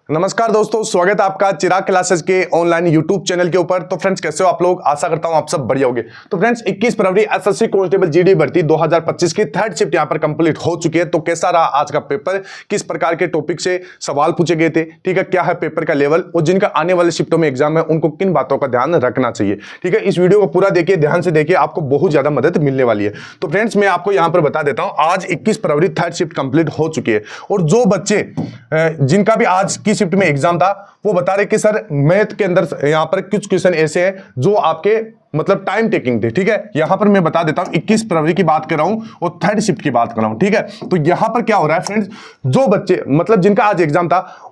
नमस्कार दोस्तों, स्वागत है आपका चिराग क्लासेस के ऑनलाइन यूट्यूब चैनल के ऊपर। तो फ्रेंड्स, कैसे हो आप लोग? आशा करता हूं आप सब बढ़िया होंगे। तो फ्रेंड्स, 21 फरवरी एसएससी कांस्टेबल जीडी भर्ती 2025 की थर्ड शिफ्ट यहां पर कंप्लीट हो चुकी है। तो कैसा रहा आज का पेपर, किस प्रकार के टॉपिक से सवाल पूछे गए थे, ठीक है, क्या है पेपर का लेवल और जिनका आने वाले शिफ्टों में एग्जाम है उनको किन बातों का ध्यान रखना चाहिए, ठीक है। इस वीडियो को पूरा देखिए, ध्यान से देखिए, आपको बहुत ज्यादा मदद मिलने वाली है। तो फ्रेंड्स, मैं आपको यहां पर बता देता हूं, आज 21 फरवरी थर्ड शिफ्ट कंप्लीट हो चुकी है और जो बच्चे जिनका भी आज की शिफ्ट में एग्जाम था वो बता रहे कि सर मैथ के अंदर यहां पर कुछ क्वेश्चन ऐसे हैं जो आपके मतलब टाइम टेकिंग थे, ठीक है। यहां पर मैं बता देता हूं, 21 फरवरी की बात कर रहा हूं और थर्ड शिफ्ट की बात कर रहा हूं, ठीक है। तो यहां पर क्या हो रहा है फ्रेंड्स, जो बच्चे मतलब जिनका आज एग्जाम था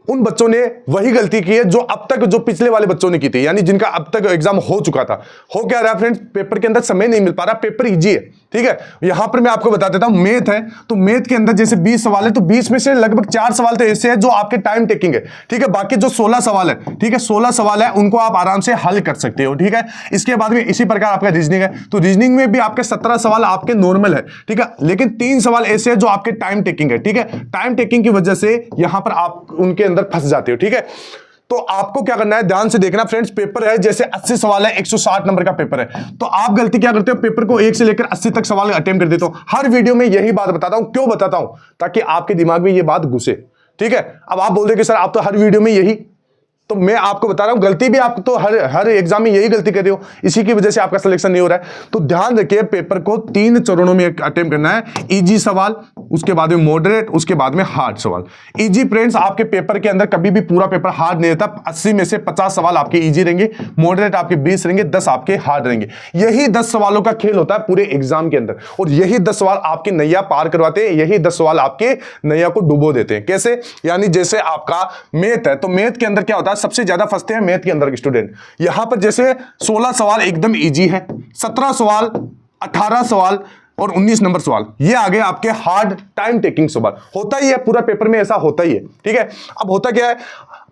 उन बच्चों ने वही गलती की है जो अब तक जो पिछले वाले बच्चों ने की थी, यानी जिनका अब तक एग्जाम हो चुका था। हो क्या रहा है फ्रेंड्स, पेपर के अंदर समय नहीं मिल पा रहा, पेपर इजी है, ठीक है। यहां पर मैं आपको बता देता हूं, मैथ है तो मैथ के अंदर जैसे 20 सवाल है तो 20 में से लगभग 4 सवाल तो ऐसे हैं जो आपके टाइम टेकिंग है, ठीक है। बाकी जो 16 सवाल है, ठीक है, 16 सवाल है उनको आप आराम से हल कर सकते हो, ठीक है। इसके बाद में इसी प्रकार आपका रीजनिंग है, तो रीजनिंग में भी आपके 17 सवाल आपके नॉर्मल है, ठीक है, लेकिन 3 सवाल ऐसे हैं जो आपके टाइम टेकिंग है, ठीक है। टाइम टेकिंग की वजह से यहां पर आप उनके अंदर फंस जाते हो, ठीक है। तो आपको क्या करना है, ध्यान से देखना फ्रेंड्स। पेपर है जैसे 80 सवाल है, 160 नंबर का पेपर है, तो आप गलती क्या करते हो, पेपर को 1 से लेकर 80 तक सवाल अटेम्प्ट कर देते हो। हर वीडियो में यही बात बताता हूं, क्यों बताता हूं, ताकि आपके दिमाग में ये बात घुसे, ठीक है। अब आप बोल रहे कि सर आप तो हर वीडियो में यही, तो मैं आपको बता रहा हूं गलती भी आप तो हर एग्जाम में यही गलती कर रहे हो, इसी की वजह से आपका सिलेक्शन नहीं हो रहा है। तो ध्यान रखिए, पेपर को 3 चरणों में अटेम्प्ट करना है। इजी सवाल, उसके बाद में मॉडरेट, उसके बाद में हार्ड सवाल। इजी फ्रेंड्स, आपके पेपर के अंदर कभी भी पूरा पेपर हार्ड नहीं रहता। 80 में से 50 सवाल आपके इजी रहेंगे, मॉडरेट आपके 20 रहेंगे, 10 आपके हार्ड रहेंगे। यही 10 सवालों का खेल होता है पूरे एग्जाम के अंदर, और यही 10 सवाल आपके नैया पार करवाते हैं, यही 10 सवाल आपके नैया को डुबो देते हैं। कैसे? यानी जैसे आपका मैथ है तो मैथ के अंदर क्या होता है, सबसे ज्यादा फंसते हैं मैथ के अंदर के स्टूडेंट। यहां पर जैसे 16 सवाल एकदम इजी है, 17 सवाल, 18 सवाल और 19 नंबर सवाल, ये आगे आपके हार्ड टाइम टेकिंग सवाल। होता ही है, पूरा पेपर में ऐसा होता ही है, ठीक है। अब होता क्या है,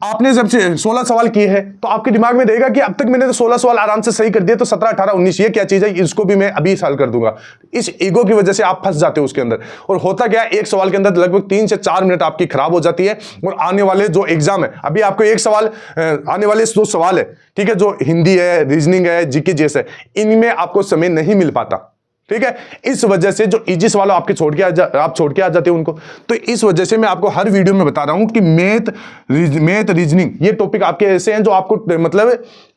आपने जब से 16 सवाल किए हैं तो आपके दिमाग में रहेगा कि अब तक मैंने तो 16 सवाल आराम से सही कर दिए, तो 17, 18, 19 ये क्या चीज है, इसको भी मैं अभी हल कर दूंगा। इस ईगो की वजह से आप फंस जाते हो उसके अंदर, और होता क्या है, एक सवाल के अंदर लगभग 3 से 4 मिनट आपकी खराब हो जाती है। और आने वाले जो एग्जाम है, अभी आपको एक सवाल, आने वाले जो सवाल है, ठीक है, जो हिंदी है, रीजनिंग है, जीके जैसे, इनमें आपको समय नहीं मिल पाता, ठीक है। इस वजह से जो इजी सवाल आपके आप छोड़ के आ जाते हो उनको। तो इस वजह से मैं आपको हर वीडियो में बता रहा हूं कि मैथ रीजनिंग ये टॉपिक आपके ऐसे हैं जो आपको मतलब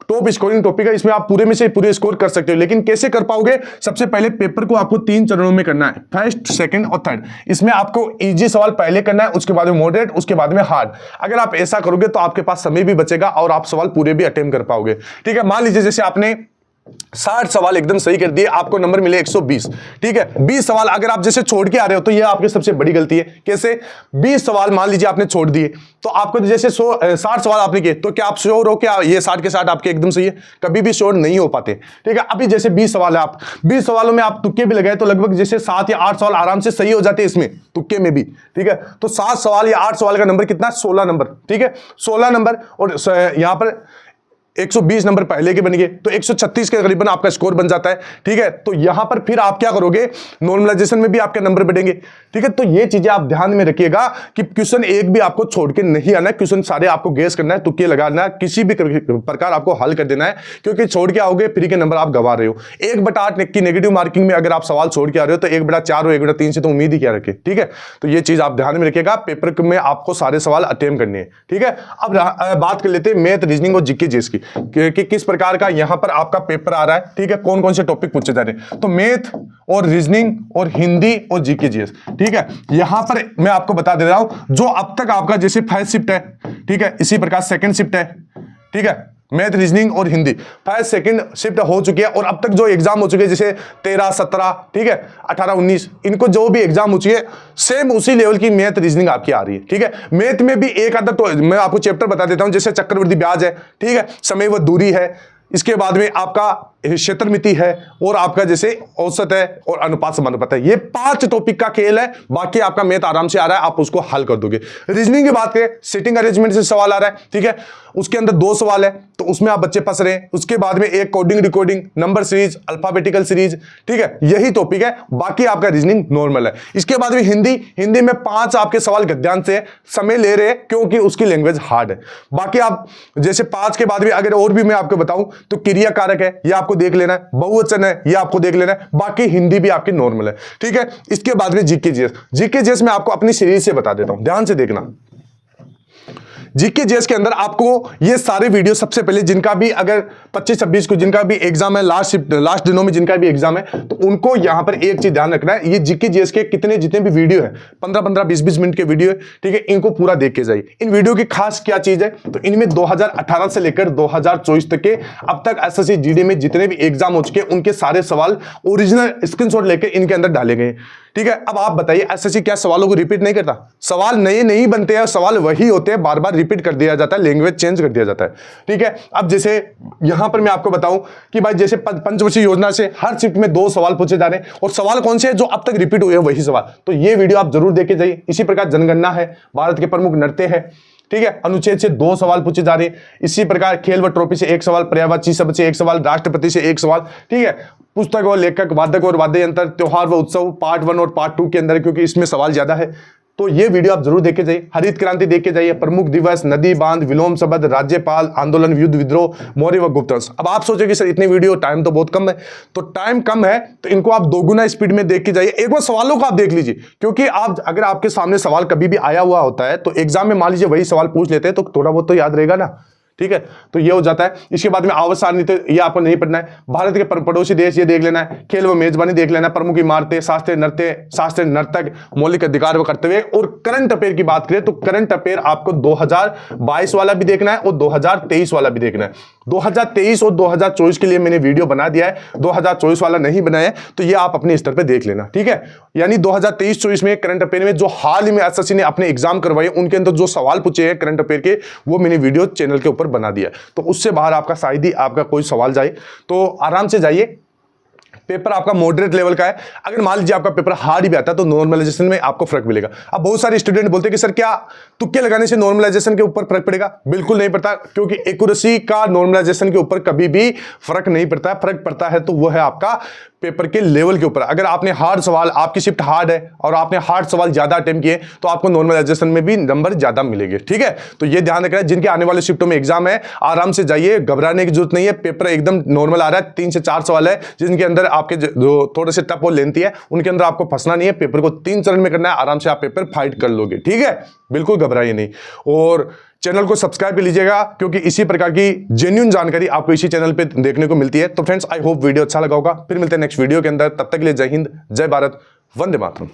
टॉप स्कोरिंग टॉपिक है, इसमें आप पूरे में से पूरे स्कोर कर सकते हो। लेकिन कैसे कर पाओगे? सबसे पहले पेपर को आपको 3 चरणों में करना है, फर्स्ट, सेकंड और थर्ड। इसमें आपको इजी सवाल पहले करना है, उसके बाद में मॉडरेट, उसके बाद में हार्ड। अगर आप ऐसा करोगे तो आपके पास समय भी बचेगा और आप सवाल पूरे भी अटेम्प्ट कर पाओगे, ठीक है। मान लीजिए जैसे आपने 60 सवाल एकदम सही कर दिए, आपको नंबर मिले 120, ठीक है। 20 सवाल अगर आप जैसे छोड़ के आ रहे हो तो ये आपकी सबसे बड़ी गलती है। कैसे? 20 सवाल मान लीजिए आपने छोड़ दिए, तो आपको जैसे 60 सवाल आपने किए, तो क्या आप श्योर हो क्या ये 60 के 60 आपके एकदम सही है? कभी भी श्योर नहीं हो पाते, ठीक है। अभी जैसे 20 सवाल है, आप 20 सवालों में आप तुक्के भी लगाए तो लगभग जैसे 7 या 8 सवाल आराम से सही हो जाते हैं इसमें, तुक्के में भी, ठीक है। तो 7 सवाल या 8 सवाल का नंबर कितना? 16 नंबर, ठीक है, 16 नंबर। और यहां पर 120 नंबर पहले के बन गए, तो 136 के करीबन आपका स्कोर बन जाता है, ठीक है। तो यहां पर फिर आप क्या करोगे, नॉर्मलाइजेशन में भी आपके नंबर बढ़ेंगे, ठीक है। तो ये चीजें आप ध्यान में रखिएगा कि क्वेश्चन एक भी आपको छोड़ के नहीं आना है, क्वेश्चन सारे आपको गेस करना है, तुक्के लगाना है, किसी भी प्रकार आपको हल कर देना है, क्योंकि छोड़ के आओगे फिर के नंबर आप गवा रहे हो। 1/8 की नेगेटिव मार्किंग में अगर आप सवाल छोड़ के आ रहे हो तो 1/4 और 1/3 से तो उम्मीद ही क्या रखे, ठीक है। तो ये चीज आप ध्यान में रखिएगा, पेपर में आपको सारे सवाल अटेम्प्ट करने हैं, ठीक है। अब बात कर लेते हैं मैथ, रीजनिंग और जीके जीएस की कि किस प्रकार का यहां पर आपका पेपर आ रहा है, ठीक है, कौन कौन से टॉपिक पूछे जा रहे हैं। तो मैथ और रीजनिंग और हिंदी और जीके जीएस, ठीक है। यहां पर मैं आपको बता दे रहा हूं, जो अब तक आपका जैसे फर्स्ट शिफ्ट है, ठीक है, इसी प्रकार सेकंड शिफ्ट है, ठीक है, मैथ, रीजनिंग और हिंदी फर्स्ट सेकंड शिफ्ट हो चुकी है। और अब तक जो एग्जाम हो चुके हैं जैसे 13, 17, ठीक है, 18, 19, इनको जो भी एग्जाम हो चुकी है सेम उसी लेवल की मैथ रीजनिंग आपकी आ रही है, ठीक है। मैथ में भी एक आधा तो मैं आपको चैप्टर बता देता हूं, जैसे चक्रवृद्धि ब्याज है, ठीक है, समय व दूरी है, इसके बाद में आपका क्षेत्र मिति है और आपका जैसे औसत है और अनुपात समानुपात है। ये 5 टॉपिक का खेल है, बाकी आपका मैथ आराम से आ रहा है, आप उसको हल कर दोगे। रीजनिंग की बात करें, सिटिंग अरेंजमेंट से सवाल आ रहा है, ठीक है, उसके अंदर 2 सवाल है, तो उसमें आप बच्चे फंस रहे हैं। उसके बाद में एक coding recording, number series, alphabetical series, ठीक है, यही टॉपिक है, बाकी आपका रीजनिंग नॉर्मल है। इसके बाद में हिंदी में 5 आपके सवाल गद्यांश से समय ले रहे हैं क्योंकि उसकी लैंग्वेज हार्ड है। बाकी आप जैसे 5 के बाद भी अगर और भी मैं आपको बताऊं तो क्रिया कारक है, ये आपको देख लेना है, बहुवचन है, ये आपको देख लेना है, बाकी हिंदी भी आपकी नॉर्मल है, ठीक है। इसके बाद में जीके जीएस में आपको अपनी सीरीज से बता देता हूं, ध्यान से देखना। जीके जीएस के अंदर आपको ये सारे वीडियो सबसे पहले जिनका भी अगर 25-26 को जिनका भी एग्जाम है, लास्ट दिनों में जिनका भी एग्जाम है, तो उनको यहां पर एक चीज ध्यान रखना है, ये जीके जीएस के जितने भी वीडियो है 15-15, 20-20 मिनट के वीडियो है, ठीक है, इनको पूरा देख के जाइए। इन वीडियो की खास क्या चीज है, तो इनमें 2018 से लेकर 2024 तक के अब तक एसएससी जीडी में जितने भी एग्जाम हो चुके उनके सारे सवाल ओरिजिनल स्क्रीनशॉट लेकर इनके अंदर डाले गए, ठीक है। अब आप बताइए एसएससी क्या सवालों को रिपीट नहीं करता? सवाल नए नहीं बनते हैं, सवाल वही होते हैं, बार बार रिपीट कर दिया जाता है, लैंग्वेज चेंज कर दिया जाता है, ठीक है। अब जैसे यहां पर मैं आपको बताऊं कि भाई जैसे पंचवर्षीय योजना से हर शिफ्ट में 2 सवाल पूछे जा रहे हैं और सवाल कौन से हैं जो अब तक रिपीट हुए हैं वही सवाल, तो ये वीडियो आप जरूर देखे जाइए। इसी प्रकार जनगणना है, भारत के प्रमुख नृत्य है, ठीक है, अनुच्छेद से 2 सवाल पूछे जा रहे हैं। इसी प्रकार खेल व ट्रॉफी से 1 सवाल, पर्यावरण शब्द से 1 सवाल, राष्ट्रपति से 1 सवाल, ठीक है, पुस्तक और लेखक, वादक और वाद्य यंत्र, त्योहार व उत्सव पार्ट 1 और पार्ट 2 के अंदर, क्योंकि इसमें सवाल ज्यादा है, तो ये वीडियो आप जरूर देखे जाइए। हरित क्रांति देख के जाइए, प्रमुख दिवस, नदी बांध, विलोम शब्द, राज्यपाल, आंदोलन, युद्ध विद्रोह, मौर्य व गुप्त वंश। अब आप सोचेंगे सर इतनी वीडियो, टाइम तो बहुत कम है, तो टाइम कम है तो इनको आप 2 गुना स्पीड में देख के जाइए। एक बार सवालों को आप देख लीजिए, क्योंकि आप अगर आपके सामने सवाल कभी भी आया हुआ होता है तो एग्जाम में मान लीजिए वही सवाल पूछ लेते हैं तो थोड़ा बहुत तो याद रहेगा ना, ठीक है, तो ये हो जाता है। इसके बाद में आवास सारणी, तो ये आपको नहीं पढ़ना है। भारत के पड़ोसी देश ये देख लेना है, खेल व मेजबानी देख लेना है, प्रमुख इमारतें, शास्त्रीय नर्तक, मौलिक अधिकार व कर्तव्य। और करंट अफेयर की बात करें तो करंट अफेयर आपको 2022 वाला भी देखना है और 2023 वाला भी देखना है। 2023 और 2024 के लिए मैंने वीडियो बना दिया है, 2024 वाला नहीं बनाया है, तो ये आप अपने स्तर पे देख लेना, ठीक है। यानी 2023-24 में करंट अफेयर में जो हाल ही में एसएससी ने अपने एग्जाम करवाए उनके अंदर जो सवाल पूछे हैं करंट अफेयर के, वो मैंने वीडियो चैनल के ऊपर बना दिया, तो उससे बाहर आपका शायद ही आपका कोई सवाल जाए, तो आराम से जाइए। पेपर आपका मॉडरेट लेवल का है। अगर मान लीजिए आपका पेपर हार्ड भी आता है तो नॉर्मलाइजेशन में आपको फर्क मिलेगा। अब बहुत सारे स्टूडेंट बोलते हैं कि सर क्या तुक्के लगाने से नॉर्मलाइजेशन के ऊपर फर्क पड़ेगा? बिल्कुल नहीं पड़ता, क्योंकि एक्यूरेसी का नॉर्मलाइजेशन के ऊपर कभी भी फर्क नहीं पड़ता है। फर्क पड़ता है तो वो है आपका पेपर के लेवल के ऊपर। अगर आपने हार्ड सवाल, आपकी शिफ्ट हार्ड है और आपने हार्ड सवाल ज्यादा अटेम्प्ट किए तो आपको नॉर्मलाइजेशन में भी नंबर ज्यादा मिलेंगे, ठीक है। तो ये ध्यान रखना है, जिनके आने वाले शिफ्टों में एग्जाम है आराम से जाइए, घबराने की जरूरत नहीं है। पेपर एकदम नॉर्मल आ रहा है, 3 से 4 सवाल है जिनके अंदर आपके जो थोड़े से टफ और लेंथी है उनके अंदर आपको फंसना नहीं है। पेपर को 3 चरण में करना है, आराम से आप पेपर फाइट कर लोगे, ठीक है, बिल्कुल घबराइए नहीं। और चैनल को सब्सक्राइब कर लीजिएगा, क्योंकि इसी प्रकार की जेन्युइन जानकारी आपको इसी चैनल पे देखने को मिलती है। तो फ्रेंड्स, आई होप वीडियो अच्छा लगा होगा। फिर मिलते हैं नेक्स्ट वीडियो के अंदर, तब तक के लिए जय हिंद, जय भारत, वंदे मातरम।